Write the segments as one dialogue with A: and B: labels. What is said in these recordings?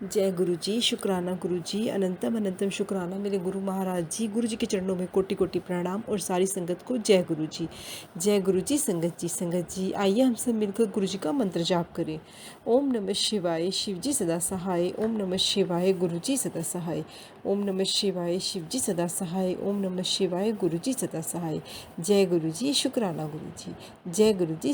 A: जय गुरु जी, शुक्राना गुरु जी, अनंतम अनंतम शुक्राना मेरे गुरु महाराज जी। गुरु जी के चरणों में कोटि कोटि प्रणाम और सारी संगत को जय गुरु जी। जय गुरु जी। संगत जी आइए हम सब मिलकर गुरु जी का मंत्र जाप करें। ओम नमः शिवाय, शिव जी सदा सहाय। ओम नमः शिवाय, गुरु जी सदा सहाय। ओम नमः शिवाय, शिव जी सदा सहाय। ओम नमः शिवाय, गुरु जी सदा सहाय। जय गुरु जी, शुक्राना गुरु जी। जय गुरु जी।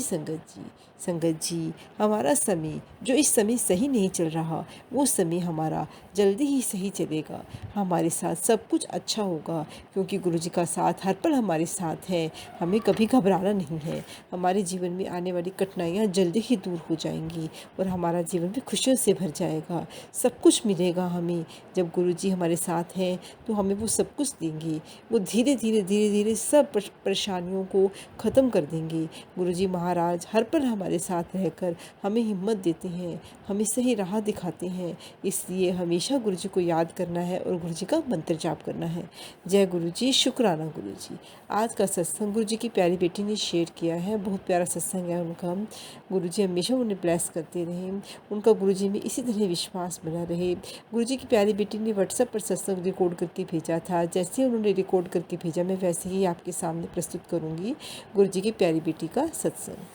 A: संगत जी हमारा समय जो इस समय सही नहीं चल रहा, वो समय हमारा जल्दी ही सही चलेगा। हमारे साथ सब कुछ अच्छा होगा, क्योंकि गुरु जी का साथ हर पल हमारे साथ है। हमें कभी घबराना नहीं है। हमारे जीवन में आने वाली कठिनाइयाँ जल्दी ही दूर हो जाएंगी और हमारा जीवन भी खुशियों से भर जाएगा। सब कुछ मिलेगा हमें। जब गुरु जी हमारे साथ हैं तो हमें वो सब कुछ देंगे। वो धीरे धीरे सब परेशानियों को ख़त्म कर देंगे। गुरु जी महाराज हर पल हमारे साथ रहकर हमें हिम्मत देते हैं, हमें सही राह दिखाते हैं। इसलिए हमेशा गुरु जी को याद करना है और गुरु जी का मंत्र जाप करना है। जय गुरु जी, शुक्राना गुरु जी। आज का सत्संग गुरु जी की प्यारी बेटी ने शेयर किया है। बहुत प्यारा सत्संग है उनका। गुरु जी हमेशा उन्हें ब्लेस करते रहें, उनका गुरु जी में इसी तरह विश्वास बना रहे। गुरु जी की प्यारी बेटी ने व्हाट्सएप पर सत्संग रिकॉर्ड करके भेजा था। जैसे उन्होंने रिकॉर्ड करके भेजा, मैं वैसे ही आपके सामने प्रस्तुत करूँगी गुरु जी की प्यारी बेटी का सत्संग।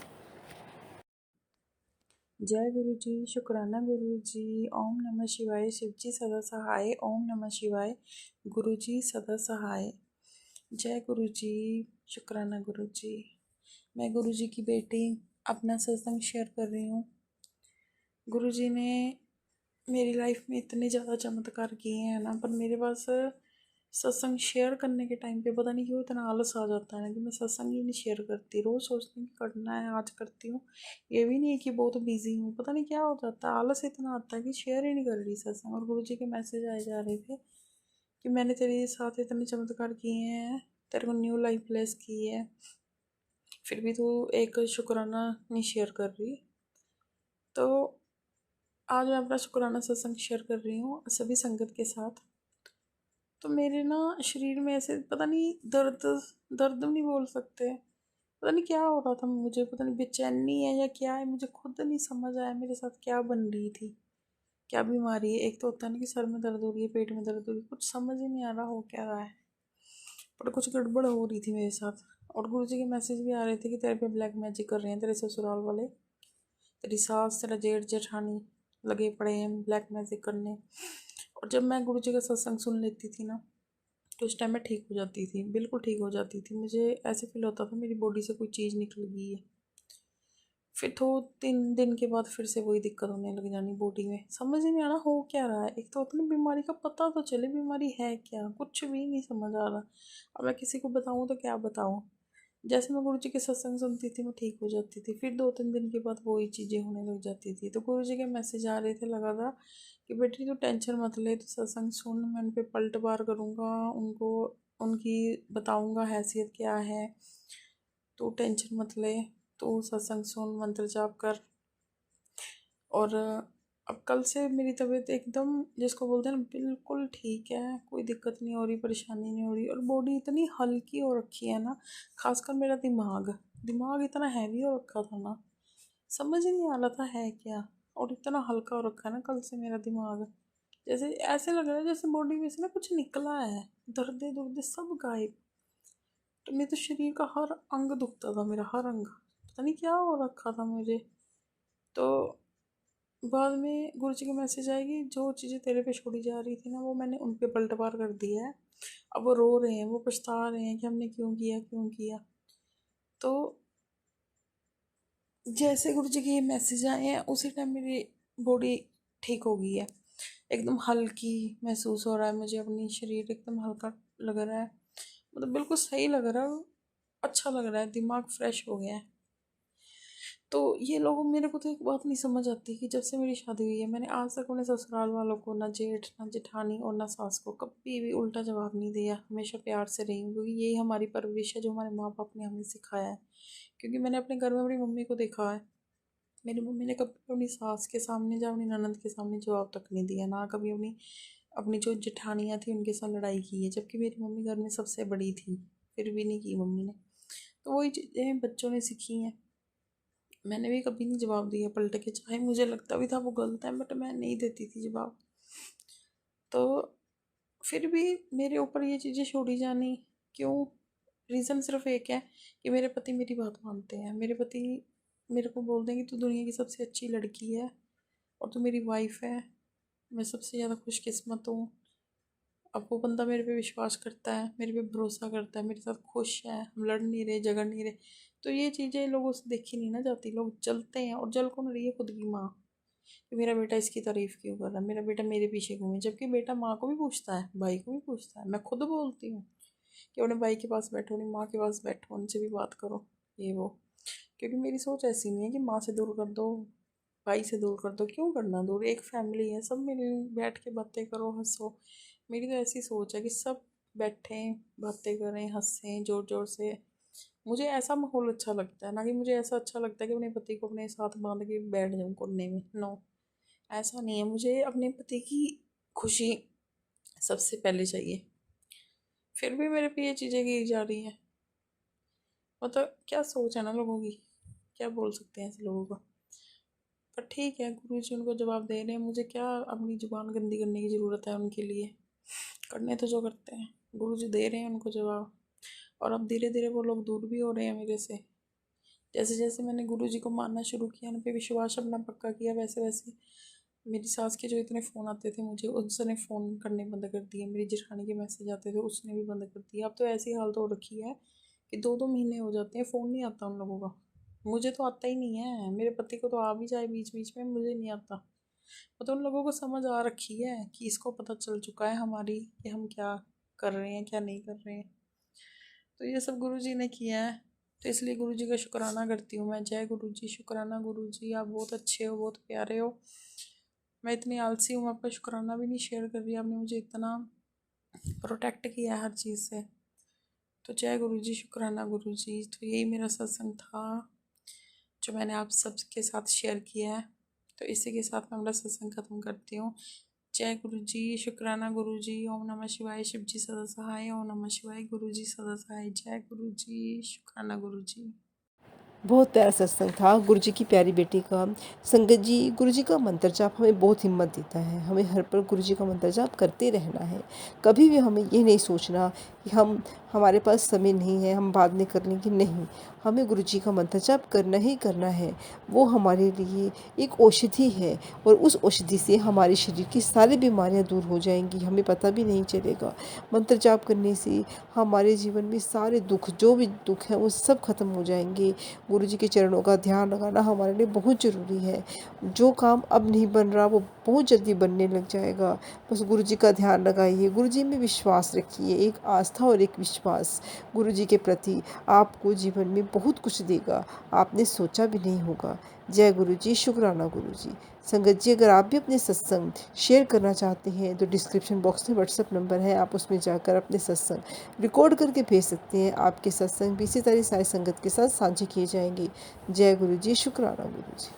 B: जय गुरु जी, शुक्राना गुरु जी। ओम नमः शिवाय, शिव जी सदा सहाय। ओम नमः शिवाय, गुरु जी सदा सहाय। जय गुरु जी, शुक्राना गुरु जी। मैं गुरु जी की बेटी अपना सत्संग शेयर कर रही हूँ। गुरु जी ने मेरी लाइफ में इतने ज़्यादा चमत्कार किए हैं ना, पर मेरे पास सत्संग शेयर करने के टाइम पे पता नहीं क्यों इतना आलस आ जाता है ना कि मैं सत्संग ही नहीं शेयर करती। रोज़ सोचती हूँ कि करना है, आज करती हूँ। ये भी नहीं है कि बहुत बिजी हूँ, पता नहीं क्या हो जाता है, आलस इतना आता है कि शेयर ही नहीं कर रही सत्संग। और गुरु जी के मैसेज आए जा रहे थे कि मैंने तेरे साथ इतने चमत्कार किए हैं, तेरे को न्यू लाइफ ब्लेस की है, फिर भी तू एक शुक्राना नहीं शेयर कर रही। तो आज मैं अपना शुक्राना सत्संग शेयर कर रही हूँ सभी संगत के साथ। तो मेरे ना शरीर में ऐसे पता नहीं दर्द दर्द नहीं बोल सकते, पता नहीं क्या हो रहा था मुझे, पता नहीं बेचैनी है या क्या है, मुझे खुद नहीं समझ आया मेरे साथ क्या बन रही थी, क्या बीमारी है। एक तो होता है ना कि सर में दर्द हो रही है, पेट में दर्द हो रही है, कुछ समझ ही नहीं आ रहा हो क्या रहा है, पर कुछ गड़बड़ हो रही थी मेरे साथ। और गुरु जी के मैसेज भी आ रहे थे कि तेरे पे ब्लैक मैजिक कर रहे हैं तेरे ससुराल वाले, तेरी सास तेरा जेठ जेठानी लगे पड़े हैं ब्लैक मैजिक करने। और जब मैं गुरु जी का सत्संग सुन लेती थी ना, तो उस टाइम मैं ठीक हो जाती थी, बिल्कुल ठीक हो जाती थी। मुझे ऐसे फील होता था मेरी बॉडी से कोई चीज़ निकल गई है। फिर 2-3 दिन के बाद फिर से वही दिक्कत होने लग जानी बॉडी में, समझ ही नहीं आ रहा हो क्या रहा है। एक तो होता ना बीमारी का पता तो चले बीमारी है क्या, कुछ भी नहीं समझ आ रहा। अब मैं किसी को बताऊँ तो क्या बताऊँ। जैसे मैं गुरु जी के सत्संग सुनती थी मैं ठीक हो जाती थी, फिर 2-3 दिन के बाद वही चीज़ें होने लग जाती थी। तो गुरु जी के मैसेज आ रहे थे लगातार कि बेटी तू टेंशन मत ले, तो सत्संग सुन, मैं उन पर पलटवार करूँगा, उनको उनकी बताऊँगा हैसियत क्या है, तो टेंशन मत ले, तो सत्संग सुन, मंत्र जाप कर। और अब कल से मेरी तबीयत एकदम जिसको बोलते हैं ना बिल्कुल ठीक है, कोई दिक्कत नहीं हो रही, परेशानी नहीं हो रही। और बॉडी इतनी हल्की हो रखी है ना, खासकर मेरा दिमाग दिमाग इतना हैवी हो रखा था ना, समझ ही नहीं आ रहा था है क्या। और इतना हल्का हो रखा है ना कल से मेरा दिमाग, जैसे ऐसे लग रहा है जैसे बॉडी में से ना कुछ निकला है, दर्दे दुर्दे सब गायब। तो मेरे तो शरीर का हर अंग दुखता था, मेरा हर अंग, पता नहीं क्या हो रखा था मुझे। तो बाद में गुरु जी की मैसेज आएगी जो चीज़ें तेरे पे छोड़ी जा रही थी ना, वो मैंने उन पे पलटवार कर दिया है। अब वो रो रहे हैं, वो पछता रहे हैं कि हमने क्यों किया क्यों किया। तो जैसे गुरु जी के ये मैसेज आए हैं उसी टाइम मेरी बॉडी ठीक हो गई है, एकदम हल्की महसूस हो रहा है मुझे, अपनी शरीर एकदम हल्का लग रहा है, मतलब बिल्कुल सही लग रहा है, अच्छा लग रहा है, दिमाग फ्रेश हो गया है। तो ये लोग, मेरे को तो एक बात नहीं समझ आती कि जब से मेरी शादी हुई है मैंने आज तक अपने ससुराल वालों को, ना जेठ ना जेठानी और ना सास को, कभी भी उल्टा जवाब नहीं दिया। हमेशा प्यार से रही हूँ, क्योंकि यही हमारी परवरिश है जो हमारे माँ बाप ने हमें सिखाया है। क्योंकि मैंने अपने घर में अपनी मम्मी को देखा है, मेरी मम्मी ने कभी अपनी सास के सामने या अपनी ननद के सामने जवाब तक नहीं दिया, ना कभी अपनी अपनी जो जेठानियाँ थी उनके साथ लड़ाई की है, जबकि मेरी मम्मी घर में सबसे बड़ी थी, फिर भी नहीं की मम्मी ने। तो वही चीज़ें बच्चों ने सीखी हैं। मैंने भी कभी नहीं जवाब दिया पलट के, चाहे मुझे लगता भी था वो गलत है, बट मैं नहीं देती थी जवाब। तो फिर भी मेरे ऊपर ये चीज़ें छोड़ी जानी क्यों? रीज़न सिर्फ एक है कि मेरे पति मेरी बात मानते हैं। मेरे पति मेरे को बोलते हैं कि तू दुनिया की सबसे अच्छी लड़की है और तू मेरी वाइफ है, मैं सबसे ज़्यादा खुशकिस्मत हूँ। अब वो बंदा मेरे पे विश्वास करता है, मेरे पे भरोसा करता है, मेरे साथ खुश है, हम लड़ नहीं रहे, झगड़ नहीं रहे। तो ये चीज़ें लोगों से देखी नहीं ना जाती, लोग जलते हैं। और जल कौन रही है? खुद की माँ, कि मेरा बेटा इसकी तारीफ क्यों कर रहा है, मेरा बेटा मेरे पीछे घूमे। जबकि बेटा माँ को भी पूछता है, भाई को भी पूछता है। मैं खुद बोलती हूँ कि अपने भाई के पास बैठो, अपनी माँ के पास बैठो, उनसे भी बात करो, ये वो। क्योंकि मेरी सोच ऐसी नहीं है कि माँ से दूर कर दो, भाई से दूर कर दो। क्यों करना दूर? एक फैमिली है, सब मिल बैठ के बातें करो, हंसो। मेरी तो ऐसी सोच है कि सब बैठें, बातें करें, हंसें जोर जोर से। मुझे ऐसा माहौल अच्छा लगता है, ना कि मुझे ऐसा अच्छा लगता है कि अपने पति को अपने साथ बांध के बैठ जाऊँ कोने में। नो, ऐसा नहीं है। मुझे अपने पति की खुशी सबसे पहले चाहिए। फिर भी मेरे पे ये चीज़ें की जा रही हैं। मतलब क्या सोच है ना लोगों की, क्या बोल सकते हैं ऐसे लोगों को। पर ठीक है, गुरु जी उनको जवाब दे रहे हैं। मुझे क्या अपनी जुबान गंदी करने की ज़रूरत है उनके लिए? करने तो जो करते हैं, गुरु जी दे रहे हैं उनको जवाब। और अब धीरे धीरे वो लोग दूर भी हो रहे हैं मेरे से। जैसे जैसे मैंने गुरु जी को मानना शुरू किया, उन पे विश्वास अपना पक्का किया, वैसे वैसे मेरी सास के जो इतने फ़ोन आते थे मुझे, उसने फ़ोन करने बंद कर दिए। मेरी जेठानी के मैसेज आते थे, उसने भी बंद कर दिया। अब तो ऐसी हालत हो रखी है कि 2-2 महीने हो जाते हैं, फ़ोन नहीं आता उन लोगों का। मुझे तो आता ही नहीं है, मेरे पति को तो आ भी जाए बीच बीच में, मुझे नहीं आता। मतलब उन लोगों को समझ आ रखी है कि इसको पता चल चुका है हमारी, कि हम क्या कर रहे हैं, क्या नहीं कर रहे हैं। तो ये सब गुरु जी ने किया है। तो इसलिए गुरु जी का शुक्राना करती हूँ मैं। जय गुरु जी, शुक्राना गुरु जी, आप बहुत अच्छे हो, बहुत प्यारे हो। मैं इतनी आलसी हूँ, आपका शुक्राना भी नहीं शेयर कर रही। आपने मुझे इतना प्रोटेक्ट किया है हर चीज़ से। तो जय गुरु जी, शुक्राना गुरु जी। तो यही मेरा सत्संग था जो मैंने आप सबके साथ शेयर किया है। तो इसी के साथ मैं अपना सत्संग खत्म करती हूँ। जय गुरु जी, शुक्राना गुरु जी। ओम नमः शिवाय, शिव जी सदा सहाय। ओम नमः शिवाय, गुरु जी सदा सहाय। जय गुरु जी, शुक्राना गुरु जी।
A: बहुत प्यारा सत्संग था गुरु जी की प्यारी बेटी का। संगत जी, गुरु जी का मंत्र जाप हमें बहुत हिम्मत देता है। हमें हर पल गुरु जी का मंत्र जाप करते रहना है। कभी भी हमें ये नहीं सोचना कि हमारे पास समय नहीं है, हम बाद में कर लेंगे। नहीं, हमें गुरु जी का मंत्र जाप करना ही करना है। वो हमारे लिए एक औषधि है और उस औषधि से हमारे शरीर की सारी बीमारियां दूर हो जाएंगी, हमें पता भी नहीं चलेगा। मंत्र जाप करने से हमारे जीवन में सारे दुख, जो भी दुख हैं, वो सब खत्म हो जाएंगे। गुरु जी के चरणों का ध्यान लगाना हमारे लिए बहुत ज़रूरी है। जो काम अब नहीं बन रहा वो बहुत जल्दी बनने लग जाएगा। बस गुरु जी का ध्यान लगाइए, गुरु जी में विश्वास रखिए, एक आस्था और एक विश्वास गुरु जी के प्रति आपको जीवन में बहुत कुछ देगा, आपने सोचा भी नहीं होगा। जय गुरु जी, शुक्राना गुरु जी। संगत जी, अगर आप भी अपने सत्संग शेयर करना चाहते हैं तो डिस्क्रिप्शन बॉक्स में व्हाट्सएप नंबर है, आप उसमें जाकर अपने सत्संग रिकॉर्ड करके भेज सकते हैं। आपके सत्संग भी इसी तरह सारी संगत के साथ साझे किए जाएंगे। जय गुरु जी, शुक्राना गुरु जी।